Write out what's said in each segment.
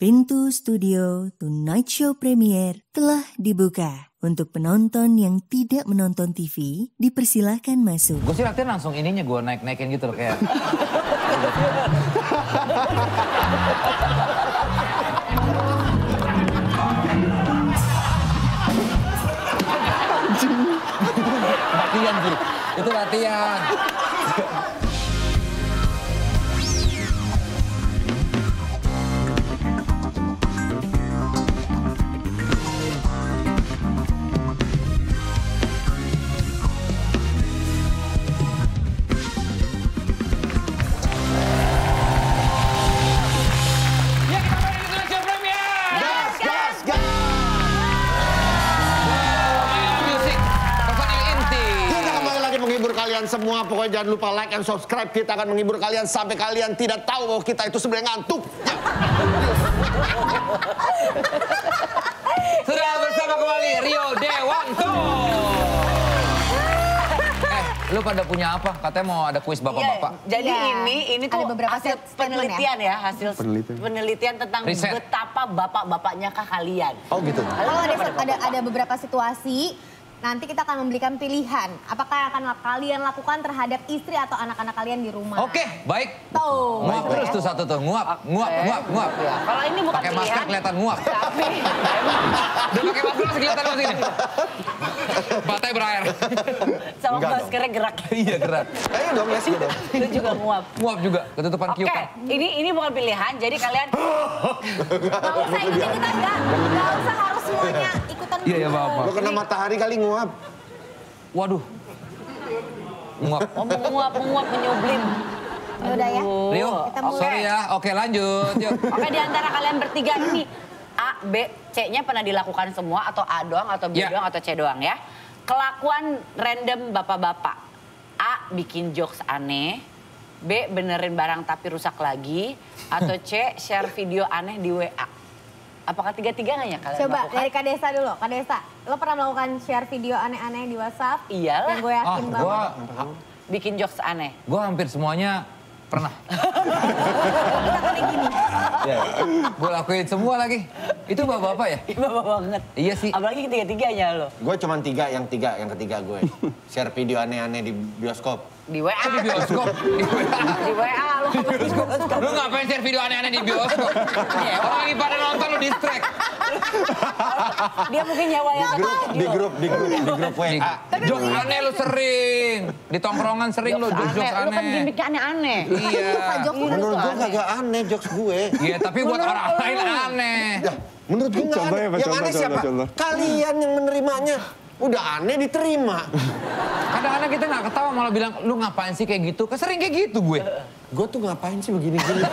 Pintu studio Tonight Show Premiere telah dibuka. Untuk penonton yang tidak menonton TV, dipersilahkan masuk. Gue sih latihan langsung ininya gue naik-naikin gitu loh kayak. Latihan sih, itu latihan. Kalian semua pokoknya jangan lupa like and subscribe. Kita akan menghibur kalian sampai kalian tidak tahu bahwa kita itu sebenarnya ngantuk. Sudah bersama kembali Rio Dewanto. Lu pada punya apa? Katanya mau ada kuis bapak-bapak. Jadi ini tuh ada beberapa hasil penelitian ya, hasil penelitian tentang riset. betapa bapak-bapaknya kalian. Oh gitu. Kalau ada beberapa situasi, nanti kita akan memberikan pilihan. Apakah akan kalian lakukan terhadap istri atau anak-anak kalian di rumah? Oke, baik. Tuh. Nguap terus tuh satu tuh, nguap. Ya, kalau ini bukan pakai pilihan. masker kelihatan nguap. Tapi Udah pakai masker masih kelihatan masih ini. Batai berair. sama maskernya gerak. Iya gerak. Ayo dong, let's go dong. Itu juga nguap. Nguap juga, ketutupan Oke, kiukan. ini bukan pilihan. Jadi kalian Gak usah ikut-ikutan, gak usah harus semuanya ikutan. Iya, Bapak. Lo kena matahari kali nguap. Waduh. Nguap. menguap, menyublim. Yaudah ya. Rio, Kita mulai. sorry ya. Oke lanjut. Yuk. Oke, di antara kalian bertiga ini A, B, C-nya pernah dilakukan semua atau A doang atau B doang atau C doang ya. Kelakuan random bapak-bapak. A, bikin jokes aneh. B, benerin barang tapi rusak lagi. Atau C, share video aneh di WA. Apakah tiga-tiganya kalian Coba lakukan? dari Kak Desa dulu. Kak Desa, lo pernah melakukan share video aneh-aneh di WhatsApp? Iyalah. Yang gue yakin banget. Bikin jokes aneh. Gue hampir semuanya pernah. Kita paling gini. Gue lakuin semua lagi. Itu bapak-bapak ya? Bapak banget. Iya sih. Apalagi ketiga-tiganya lo. Gue cuma yang ketiga gue. Share video aneh-aneh di bioskop. Di WA. Di bioskop. Di WA lo. Lu ngapain share video aneh-aneh di bioskop? Orang lagi pada nonton lu distract. Dia mungkin nyawa yang Di grup WA. Jokes aneh lu sering. Di tongkrongan sering lu jokes Lu kan aneh. gimmicknya aneh-aneh. Iya. Menurut gue kagak aneh jokes gue. Iya tapi buat orang lain aneh. Menurut gue nggak Contoh aneh. ya, Pak, Yang contoh, aneh siapa? contoh. Kalian yang menerimanya. Udah aneh diterima. Kadang-kadang kita nggak ketawa malah bilang lu ngapain sih kayak gitu. Sering kayak gitu gue. Gue tuh ngapain sih begini-gini. Lu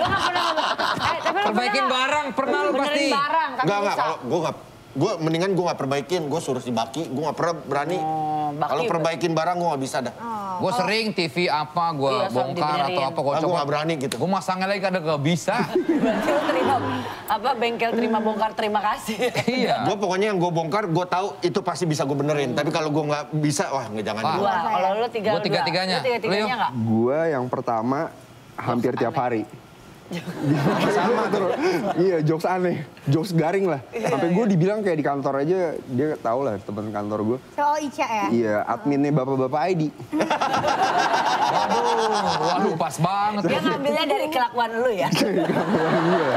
nggak pernah ngomong. Tapi lu Perbaikin pernah barang pernah lu pasti. benerin barang tapi Enggak, rusak. kalau gue mendingan gue nggak perbaikin, gue suruh si Baki, gue nggak pernah berani. Baki Kalau perbaikin barang gue nggak bisa dah. Gue sering TV apa gue Iya, soal bongkar atau dibenerin. apa gue Gue coba. nggak berani gitu. Gue masangnya lagi kadang gak bisa. Berarti lu terima apa bengkel terima bongkar terima kasih. Iya. Gue pokoknya yang gue bongkar, gue tahu itu pasti bisa gue benerin. Tapi kalau gue nggak bisa, wah nggak jangan. Wah. dulu. Dua. Kalau lu tiga. Gua tiga-tiganya. Lu tiga-tiganya Lu, nggak? Gue yang pertama hampir tiap hari. Sama terus. Iya, jokes aneh. Jokes garing lah. Sampai gue dibilang kayak di kantor aja, dia tahu lah teman kantor gue. Soal Ica ya? Iya, adminnya bapak-bapak ID. Waduh pas banget. Dia ngambilnya dari kelakuan lu ya. Iya.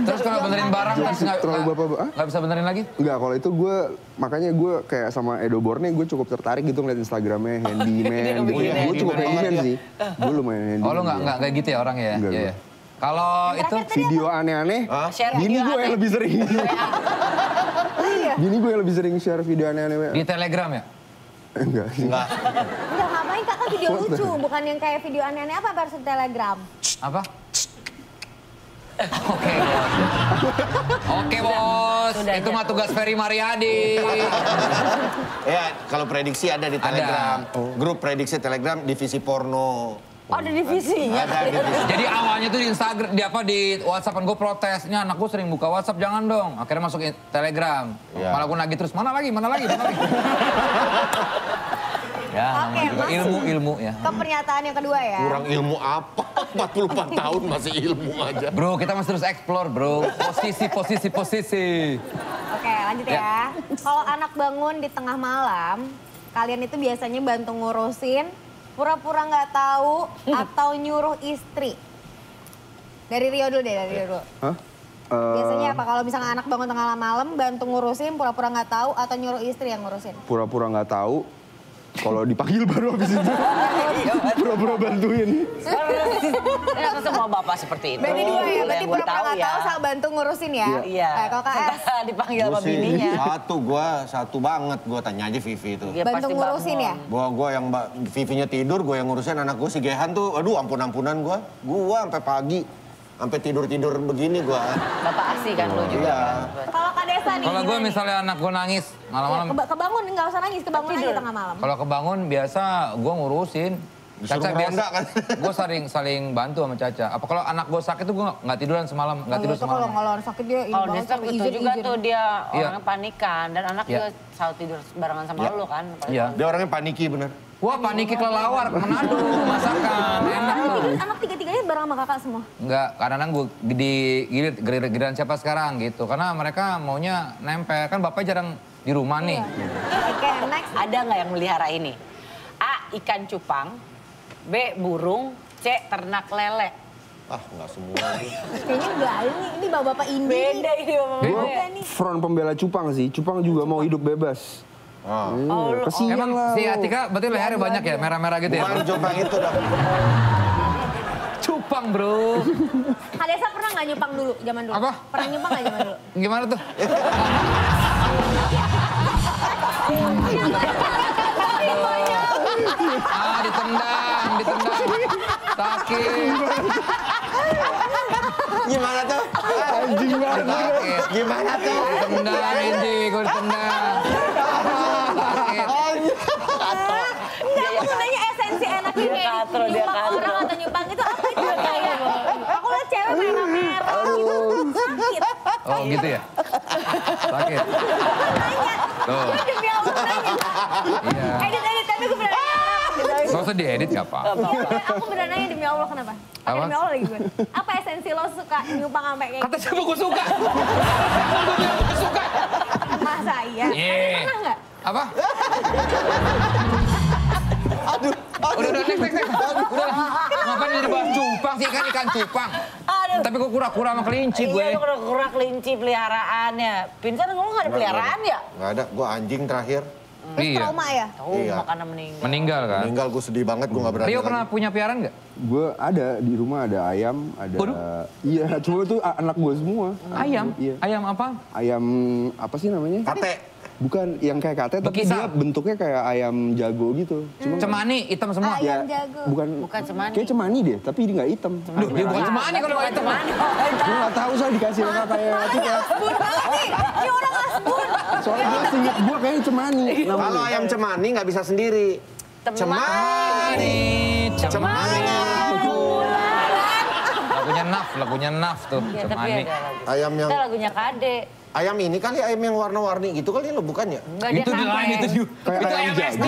Terus kalau benerin barang terus Terlalu bapak-bapak. nggak bisa benerin lagi? Enggak, kalau itu gue, makanya gue kayak sama Edo Borne, gue cukup tertarik gitu ngeliat Instagramnya, handyman gitu. Gue cukup handyman sih. Gue lumayan handyman. Oh lu nggak kayak gitu ya orangnya ya? Enggak, Iya, enggak. iya. Kalau itu Video aneh-aneh, Share bini video gue yang aneh. lebih sering. Bini gue yang lebih sering share video aneh-aneh. di Telegram ya? Enggak sih. Enggak. Enggak, ngapain Kak? Kan video lucu, bukan yang kayak video aneh-aneh apa harus di Telegram? Apa? Oke bos. Oke bos. Sudah Itu ada. mah tugas Ferry Mariadi. Ya, kalau prediksi ada di Telegram. Grup prediksi Telegram divisi porno. Oh, ada divisinya. Ada divisi. Jadi awalnya tuh di Instagram, di WhatsApp-an gue protes. Ini anak gue sering buka WhatsApp, jangan dong. Akhirnya masuk Telegram. Iya. Malah gue nagih terus, mana lagi. Ya, namanya juga ilmu ya. Ke pernyataan yang kedua ya. Kurang ilmu apa? 44 tahun masih ilmu aja. Bro, kita masih terus explore, bro. Posisi. Oke, lanjut ya. Kalau anak bangun di tengah malam, kalian itu biasanya bantu ngurusin, pura-pura nggak tahu, atau nyuruh istri. Dari Rio dulu deh, dari Rio dulu. Hah? Biasanya apa? Kalau misalnya anak bangun tengah malam, bantu ngurusin, pura-pura nggak tahu, atau nyuruh istri yang ngurusin? Pura-pura nggak tahu. Kalau dipanggil baru habis itu. Pura-pura bantuin. Ternyata semua bapak seperti itu. Berarti dua ya, berarti Yang gua pura-pura nggak tahu sama bantu ngurusin ya? Iya. Kalau KS? Dipanggil sama Gua sih bininya. satu banget. Gue tanya aja Vivi itu. Dia Bantu pasti ngurusin bangun. ya? Gue yang Vivinya tidur, gue yang ngurusin anak gue si Gehan tuh. Aduh ampun-ampunan gue. Gue sampai pagi. Sampai tidur-tidur begini gue. Bapak asli kan lu juga. Iya. Kalau Kak Desa nih Kalau gue gimana nih? misalnya anak gue nangis malam-malam. Kebangun, nggak usah nangis, kebangun aja tengah malam. Kalau kebangun biasa gue ngurusin. Disuruh Caca ronda kan? gue saling bantu sama Caca. Apa kalau anak gue sakit tuh gue nggak tiduran semalam, nggak tidur Itu kalau semalam. sakit dia ini Kalau banget Desa sampai itu izin-izin. juga tuh dia Iya. orangnya panikan. Dan anak Iya. juga selalu tidur barengan sama lu kan. Iya. Dia orangnya paniki bener. Wah paniki kelelawar, Manado, masakan, enak tuh. Anak tiga-tiganya bareng sama kakak semua? Enggak, kadang-kadang gue giliran siapa sekarang gitu. Karena mereka maunya nempel, kan bapaknya jarang di rumah nih. Oke, next. Ada nggak yang melihara ini? A. Ikan cupang. B. Burung. C. Ternak lele. Ah nggak semua. Kayaknya enggak, ini bapak-bapak Indi. Beda ini bapak. Beda nih. Front pembela cupang sih. Cupang juga mau hidup bebas. Ah. Kesian Emang lah. si Atika berarti lehernya banyak ya, merah-merah gitu ya? Bukan cupang itu dah. Cupang bro. Kak Desa pernah nggak nyupang dulu, zaman dulu? Apa? Pernah nyupang nggak zaman dulu? Gimana tuh? Ditendang. Sakit. Gimana tuh? Anjing banget. Sakit. Gimana tuh? Ditendang Indi, gue ditendang. Sakit. Enggak, aku mau nanya esensi enaknya Dia kayak katro, dia nyupang katro. orang atau nyupang itu apa itu kayak? Aku lihat cewek merah-merah gitu, sakit. Oh gitu ya? Sakit. Tuh. Demi Allah nanya. Iya. Edit, tapi aku beneran nanya. Gak usah diedit gak apa. Aku beneran nanya demi Allah kenapa? Pakai Apa? demi Allah lagi gue. Apa esensi lo suka nyupang sampai kayak Kata gitu? siapa gue suka? Gue bilang gue suka. Masa iya? Iya. Pernah nggak? Apa? Udah, next. Udah. Ngapain jadi bahas cupang sih, ikan cupang. Aduh. Tapi gue kura-kura sama kelinci gue. Iya, lu kura kelinci peliharaannya. Pintar ngomong nggak ada peliharaan ya? Nggak ada. Gue anjing terakhir. Terus Iya. trauma ya? Oh, Iya. makanya meninggal. Meninggal kan? Meninggal gue sedih banget. Gue nggak berani. Rio lagi. pernah punya piaraan nggak? Gue ada di rumah ada ayam, ada. Waduh. Iya, cuma itu anak gue semua. Ayam? Iya. Ayam apa? Ayam apa sih namanya? Kate. Bukan yang kayak kate, tapi Bekisar. dia bentuknya kayak ayam jago gitu. Cuma Cemani, hitam semua. Ayam jago. bukan cemani. Kayak cemani deh, tapi dia nggak hitam. Duh, dia bukan cemani kalau nggak hitam. Gue nggak tahu soal dikasih kakak kayak Atika. Asbun banget nih, ini orang asbun. Soalnya gue seinget gue kayaknya cemani. namanya. Kalau ayam cemani nggak bisa sendiri. Cemani. Lagunya Naf tuh, Ya, tapi Cemani. ada lagu. Ayam yang Kita lagunya Kade. ayam ini kali ayam yang warna-warni gitu kali lo bukan ya? Enggak, Itu di lain, itu di Kayak itu ayam ayam jago. SD.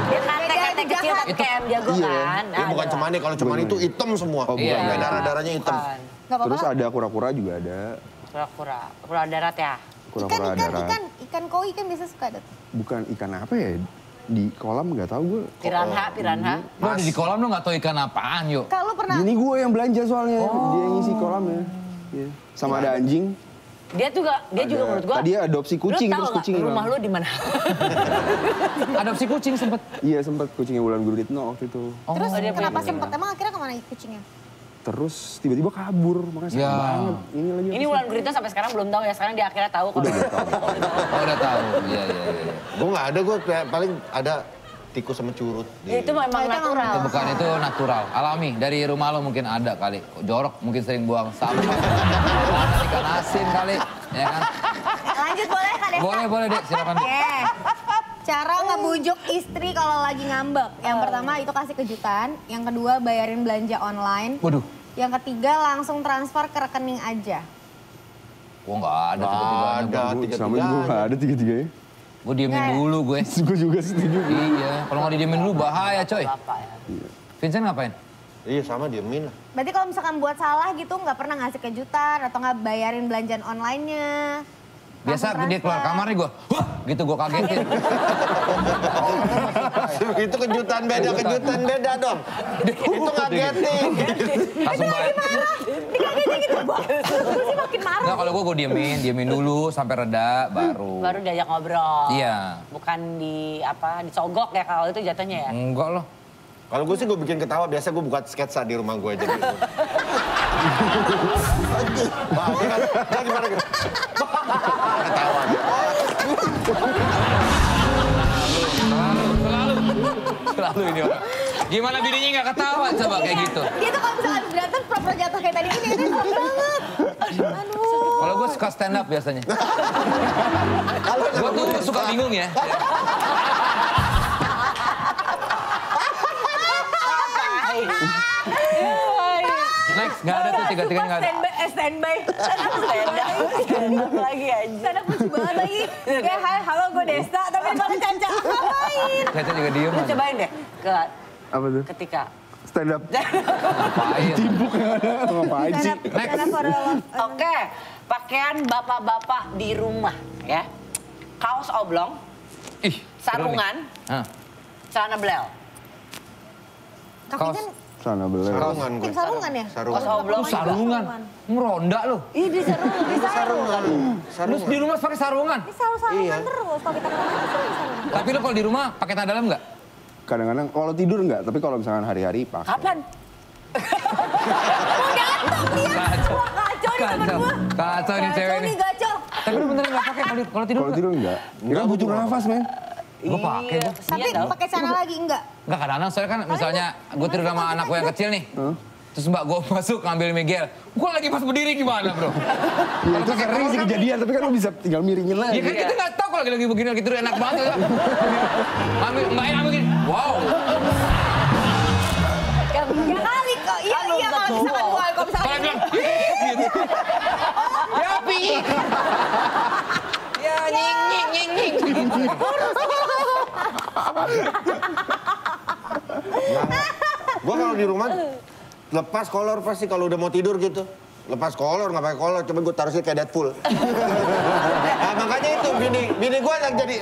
Dia kate kecil tapi kayak ayam jago Iya. kan. Ya bukan Ada. cemani. Kalau cemani itu hitam semua. Oh, bukan. Iya. Darah-darahnya hitam. Bukan. Gak apa-apa. Terus ada kura-kura juga ada. Kura darat ya. Kura-kura darat. Ikan koi kan biasa suka ada. Bukan ikan apa ya? Di kolam nggak tahu gue. Piranha. Lo ada di kolam lo nggak tahu ikan apaan yuk. Kalau pernah Ini gue yang belanja soalnya. Dia yang ngisi kolamnya. Iya. Sama ada anjing. Dia juga menurut gua. Tadi adopsi kucing, lu tahu terus nggak kucing rumah hilang. lu di mana? Adopsi kucing sempet. Iya sempet kucingnya Wulan Guritno waktu itu. terus dia kenapa punya sempet? Emang akhirnya kemana kucingnya? Terus tiba-tiba kabur, makanya sayang Ya. banget. Ini lagi. Ini Wulan Guritno sampai sekarang belum tahu ya. Sekarang dia akhirnya tahu kalau Oh udah tahu. Iya. Gue nggak ada. Gue paling ada tikus sama curut. Ya, itu memang itu natural. Itu bukan, itu natural, alami. Dari rumah lo mungkin ada kali. Jorok mungkin sering buang sampah. Ikan asin kali, ya kan? Lanjut boleh Kak Desa? Boleh deh, silakan. Oke. Cara ngebujuk istri kalau lagi ngambek. Yang pertama itu kasih kejutan. Yang kedua bayarin belanja online. Waduh, Yang ketiga langsung transfer ke rekening aja. gua nggak ada tiba-tiba. Ada Sama juga tiga-tiganya. nggak ada tiga-tiganya. Gue diemin dulu gue. Gue juga setuju. Iya, kalau nggak didiemin dulu bahaya coy. Bapak ya. Vincent ngapain? Iya sama diemin lah. Berarti kalau misalkan buat salah gitu nggak pernah ngasih kejutan atau nggak bayarin belanjaan online-nya? Biasa Langsung dia keluar transfer. kamar nih gue, wah gitu gue kagetin. Itu kejutan beda dong. Itu ngagetin. Langsung balik. Dikagetin gitu, Bang. Gue sih makin marah. Nah kalau gue diemin dulu sampai reda baru. Baru diajak ngobrol. Iya. Bukan disogok ya kalau itu jatuhnya ya. Enggak loh. Kalau gue sih gue bikin ketawa, biasa gue buat sketsa di rumah gue aja. Nah, gimana gitu? Ketawa. Selalu ini orang. Gimana bininya nggak ketawa coba kayak gitu. Dia tuh kalau misalkan berantem pura-pura jatuh kayak tadi gini, ini serem banget. Aduh. Kalau gue suka stand up biasanya. Gue tuh suka bingung ya. Next, nggak ada tuh tiga-tiganya nggak ada. Standby. Stand up lagi aja. Stand up lucu banget lagi. Ya, hai, halo gue Desta, tapi banget Caca. Ngapain? Caca juga diem. Lu cobain deh Apa tuh? ketika. Stand up. Ngapain? Timbuk yang ada. Ngapain sih? Stand up for a love. Oke, pakaian bapak-bapak di rumah ya. Kaos oblong, Ih, seru nih. sarungan, Hah. celana belel. Kaki Kaos. kan Sana beler. Sarungan gue. tim sarungan ya? Sarungan. Kaos oblong. Sarungan. Meronda lu. Ih, di sarungan. Lu di rumah pakai sarungan. Ini selalu sarungan Iya. terus. Kalau kita kemana itu selalu sarungan. Tapi lu kalau di rumah pakai celana dalam nggak? Kadang-kadang kalau tidur enggak, tapi kalau misalkan hari-hari pakai. Kapan? Kacau. Wah, kacau nih temen Kacau. gue. Kacau nih cewek Kacau nih. nih, gacor. Tapi lu beneran nggak pakai kalau tidur? Kalau tidur enggak. Ya kan butuh nafas, men. Gue pakai gue. Tapi Iya dong. pakai celana lagi enggak? Enggak kadang-kadang soalnya kan misalnya gue tidur sama anak gue yang kecil nih. Terus mbak gue masuk ngambil Miguel. Gue lagi pas berdiri gimana bro? Ya itu sering sih kejadian, tapi kan lo bisa tinggal miringin lagi. Ya kan kita nggak tahu kalau lagi begini lagi tidur enak banget ya. Ambil mbaknya ambil gini. Wow. Ya kali kok. Iya, iya kalau misalkan gue, kalau Kalau misalkan bilang, gitu. Ya pi. Ya nying. Gue kalau di rumah lepas kolor pasti kalau udah mau tidur gitu. Lepas kolor, nggak pakai kolor, coba gue taruh sih kayak Deadpool. Nah, makanya itu bini gue yang jadi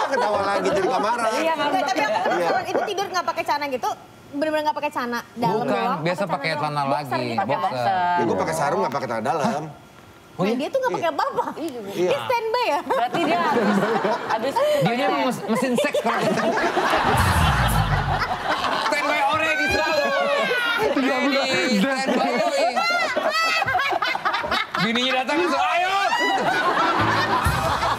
ketawa lagi jadi nggak marah. Iya, tapi aku penasaran itu tidur nggak pakai celana gitu, bener-bener nggak pakai celana dalam Bukan, doang. biasa pakai doang. celana Boxer lagi. gitu kan? Boxer. Ya gue pakai sarung nggak pakai celana dalam. Nah, dia tuh nggak pakai apa-apa. Iya. Dia standby ya. Berarti dia habis Dia mesin seks kalau gitu. Standby ore di selalu. Ready, standby ore. Bininya datang langsung, ayo.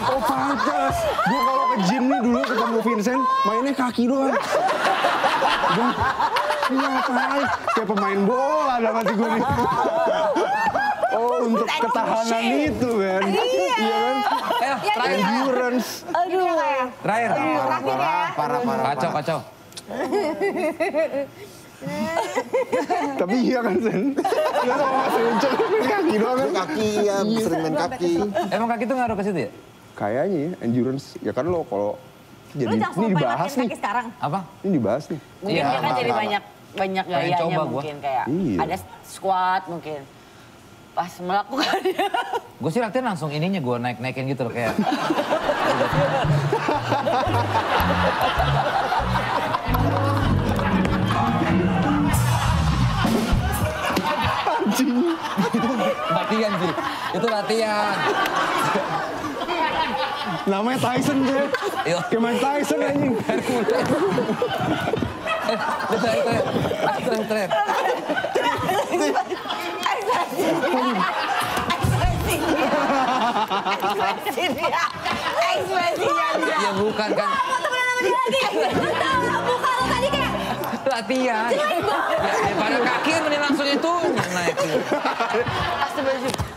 Oh pantas. Gue kalau ke gym nih dulu ketemu Vincent, mainnya kaki doang. Gue, ini ngapain? Kayak pemain bola ada pasti gue nih. Oh untuk ketahanan itu kan. Iya kan? Ayo, terakhir. Endurance. Aduh. Terakhir. Parah. Kacau. Tapi iya kan Sen? Iya sama Mas Encok main kaki doang kan? Kaki ya, sering main kaki. Emang kaki tuh ngaruh ke situ ya? Kayaknya ya, endurance. Ya kan lo kalau Lu jadi jangan ini sampai dibahas makin nih. kaki sekarang. Apa? Ini dibahas nih. mungkin Iya, dia kan jadi banyak Pengen gayanya coba gua. mungkin kayak Iya. ada squat mungkin. Pas melakukannya. Gue sih latihan langsung ininya gue naik-naikin gitu loh kayak. Latihan sih, itu latihan. Namanya Tyson deh. Iya. Kayak Mike Tyson anjing. Terakhir. Ekspresinya. Ya bukan kan. Mau temenan sama dia lagi. Lu tahu lah muka lu tadi kayak. Latihan. Ya, daripada kaki mending langsung itu naik.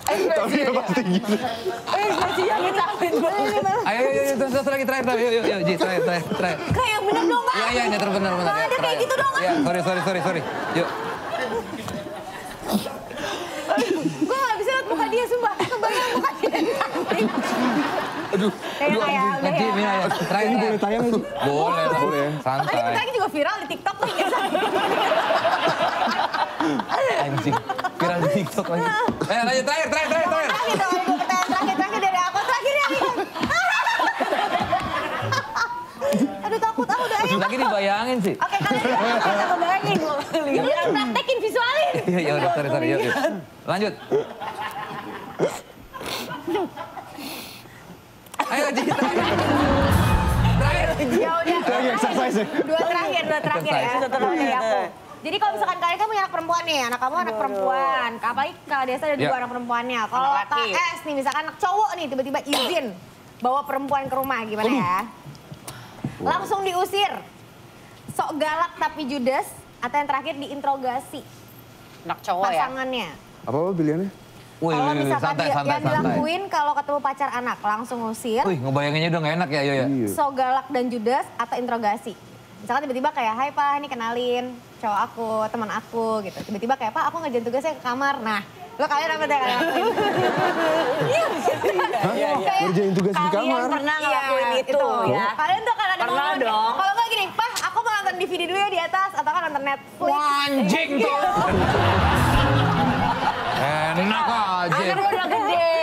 Tapi ya pasti gitu. Ekspresinya ngetawain banget. Ayo, satu lagi terakhir. Yuk, Ji, terakhir. Kayak bener dong, Kak. Iya, ini benar. Nggak ada kayak gitu dong, Kak. Iya, sorry. Yuk. Gue gak bisa liat muka dia, sumpah. Kebayang muka dia. Aduh, Kayak udah ngejim ya. ya. Terakhir Ini ya. boleh tayang nggak sih? Boleh lah. Boleh ya. Tapi Santai. tadi juga viral di TikTok nih. Anjing. Viral di TikTok lagi. Lanjut terakhir. Terakhir dong, gue pertanyaan terakhir dari aku. Terakhir ya. Aduh takut, udah ayo. Lagi dibayangin sih. Oke, kalian kita bayangin. Lihat, praktekin, visualin. Iya, udah, sorry. Yuk. Lanjut. Ayo, Ji. Terakhir. Ya udah. Lagi exercise ya? Dua terakhir ya. Exercise. Satu dari aku. Jadi kalau misalkan kalian kan punya anak perempuan nih, anak kamu anak perempuan. Apalagi Kak Desa ada dua Ya. anak perempuannya. Kalau Anak Kak laki. S nih, misalkan anak cowok nih tiba-tiba izin bawa perempuan ke rumah, gimana ya? Langsung diusir. Sok galak tapi judes, atau yang terakhir diinterogasi Anak cowok ya. pasangannya. Apa pilihannya? Wih, Kalau misalkan santai. yang dilakuin kalau ketemu pacar anak, langsung usir. Wih, ngebayanginnya udah gak enak ya, ya. Iya. So galak dan judes atau interogasi. Misalkan tiba-tiba kayak, hai Pak, ini kenalin cowok aku, teman aku gitu. Tiba-tiba kayak, Pak, aku ngerjain tugasnya ke kamar. Nah, lo kalian apa yang kalian lakuin? Iya. Ngerjain tugas di Kalian kamar. pernah ngelakuin itu ya? Kalian tuh kan ada Pernah momen, dong. kalau nggak gini, Pak, aku mau nonton DVD dulu ya di atas, atau kan nonton Netflix. Anjing tuh. Enak aja. Anak gue udah gede.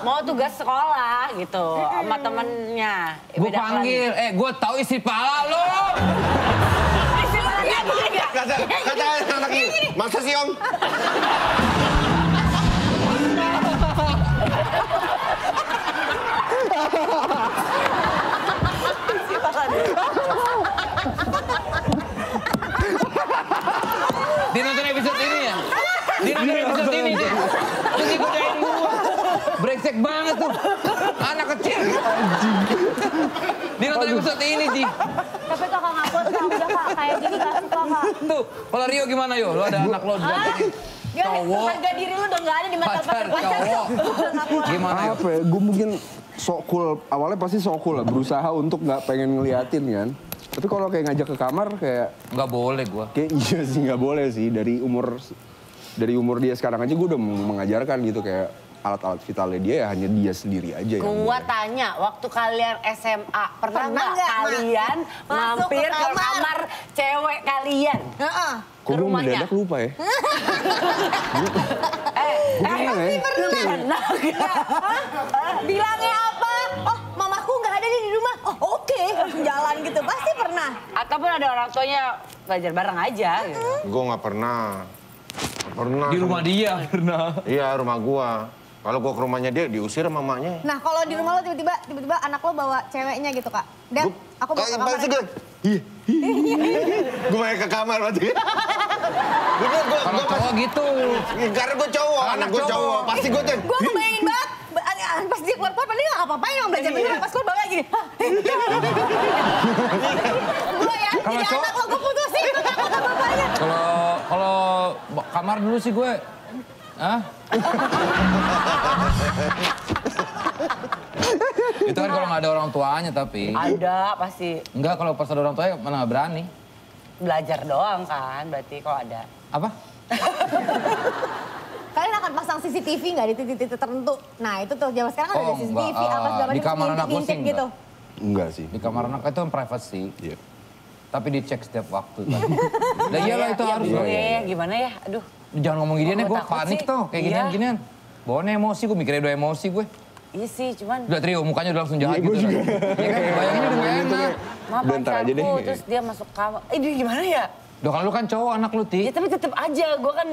Mau tugas sekolah gitu sama temennya. Gue Beda panggil, gue tahu isi pala lo. Kata anak ini, masa sih Om? Dia nonton episode ini ya? Dia nonton episode ini dia. Terus digodain gue. Brengsek banget tuh. Anak kecil. Dia nonton episode ini, Ji. Tapi kakak ngaku, udah kak, kayak gini gak suka kak. Tuh, kalau Rio gimana yo? Lo ada anak lo didatengin. Cowok. Harga diri lu udah gak ada di mata Pacar cowok. Gimana yo? Apa ya? Gue mungkin sok cool. Awalnya pasti sok cool lah. Berusaha untuk nggak pengen ngeliatin kan. Tapi kalau kayak ngajak ke kamar kayak Nggak boleh gue. kayak iya sih nggak boleh sih dari umur dia sekarang aja gue udah mengajarkan gitu kayak alat-alat vitalnya dia ya hanya dia sendiri aja yang Gua boleh. tanya, waktu kalian SMA, pernah Pernah nggak nggak, Ma? kalian Masuk mampir ke ke kamar? kamar cewek kalian? Heeh. Kok gue rumahnya. mendadak lupa ya? Pernah ya? Pernah nggak? Bilangnya apa? Oh, mamaku nggak ada di rumah. Oh, oke, langsung jalan gitu. Pasti pernah. Ataupun ada orang tuanya belajar bareng aja gitu. Gue nggak pernah. Nggak pernah. Di rumah dia pernah. Iya, rumah gua. Kalau gua ke rumahnya dia diusir sama mamanya. Nah, kalau di rumah lo tiba-tiba anak lo bawa ceweknya gitu, Kak. Dad, aku bawa ke kamar. Pasti gue. Gue main ke kamar berarti. Kalau cowok gitu. Karena gue cowok, Anak anak gue cowok. cowok. Pasti gue tuh. Gue kebayangin banget. Pas dia keluar-keluar, padahal nggak apa-apain orang belajar bener. Pas keluar bawa lagi. Gue ya, Kalau jadi cowok- anak lo gue putusin. Gue takut sama bapaknya. Kalau kamar dulu sih gue. Hah? Itu kan kalau nggak ada orang tuanya tapi. Ada pasti Enggak, kalau pas ada orang tuanya mana nggak berani. belajar doang kan, berarti kalau ada. Apa? Kalian akan pasang CCTV nggak di titik-titik tertentu? Nah itu tuh, zaman sekarang kan Oh, ada CCTV, enggak. apa segala Di macam, kamar anak gue sih ngintip-ngintip gitu. Enggak sih. Di kamar anak itu kan privacy. Iya. Tapi dicek setiap waktu kan. Lah iyalah itu harus. Iya, lah. iya, gimana ya? Aduh. Jangan ngomong ginian ya, Gua gue takut panik sih. tuh. Kayak Iya. ginian-ginian. Bawaannya emosi, gue mikirnya udah emosi gue. Iya sih, cuman Udah Trio, mukanya udah langsung jahat Iya, gitu. gue juga. Iya kan, bayanginnya udah gak enak. ma Udah, ntar aja deh. pacarku, terus dia masuk kamar. Dia gimana ya? Udah kalau lu kan cowok anak lu, Ti. Ya tapi tetep aja, gue kan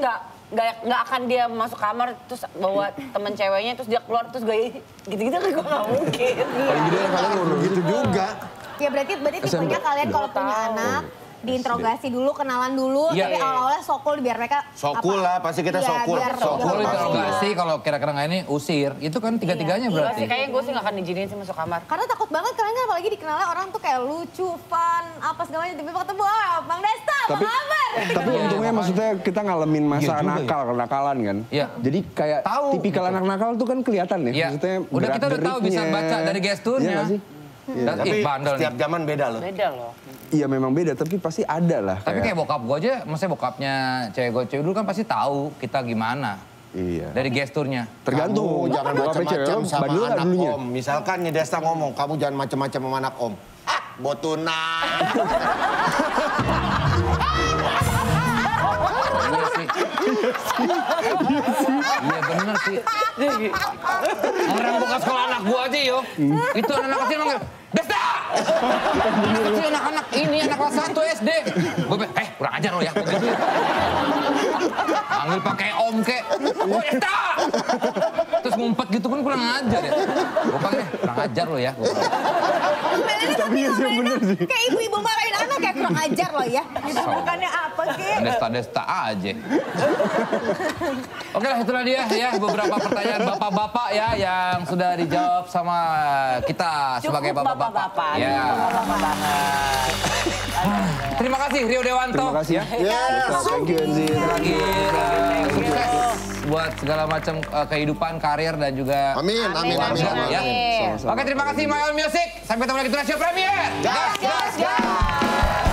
nggak akan dia masuk kamar terus bawa temen ceweknya terus dia keluar terus gue gitu-gitu kan gue nggak mungkin. Paling gede kalian ngurus. Gitu juga. Ya berarti tipenya kalian kalau punya anak, diinterogasi dulu, kenalan dulu, Iya. tapi awal-awalnya sokul biar mereka Sokul lah, pasti kita Iya, sokul. biar- Sokul biar- interogasi, kalau kira-kira nggak ini usir. Itu kan tiga-tiganya Iya berarti. sih, kayaknya gue sih nggak akan izinin sih masuk kamar. Karena takut banget kalian kan apalagi dikenalnya orang tuh kayak lucu, fun, apa segala macam. Tiba-tiba ketemu, wah Bang Desta, apa Tapi kabar? tapi Iya, untungnya makanya. maksudnya kita ngalamin masa Iya juga ya. nakal, kenakalan kan. Iya. Jadi kayak Tahu, tipikal gitu. anak nakal tuh kan kelihatan ya. Iya. Maksudnya Udah kita udah tahu bisa gerak-geriknya. baca dari gesturnya. Iya nggak sih? Dan Tapi bandel setiap nih. zaman beda loh. Beda loh. Iya memang beda, tapi pasti ada lah. Tapi kayak bokap gue aja, maksudnya bokapnya cewek gue dulu kan pasti tahu kita gimana. Iya. Dari gesturnya. Tergantung. Kamu jangan Bokapnya macam-macam cewek lo sama bandel nggak anak dulunya? om. Misalkan nih Desta ngomong, kamu jangan macam-macam sama anak om. Ah, botuna. Iya sih. Iya bener sih. Orang bukan sekolah anak gua aja yo. Itu anak kecil manggil, Desta! Anak kecil anak-anak ini anak kelas 1 SD. Gue bilang, kurang ajar lo ya. Gua gitu ya. Panggil pakai om kek. Oh Desta! Terus ngumpet gitu kan kurang ajar ya. Gue panggil, kurang ajar lo ya. Tapi iya sih bener sih. Kayak ibu-ibu marahin anak kayak kurang ajar loh ya. Gitu bukannya apa kek. Desta-desta aja. Oke lah itulah dia ya beberapa pertanyaan bapak-bapak ya yang sudah dijawab sama kita sebagai bapak-bapak. Ya. Bapak banget. Terima kasih Rio Dewanto. Terima kasih ya. Yes. Thank you Enzin. Lagi sukses buat segala macam kehidupan, karir dan juga Amin, amin, amin, amin. ya. Oke terima kasih My Own Music. Sampai ketemu lagi di Nation Premier. Gas, gas, gas.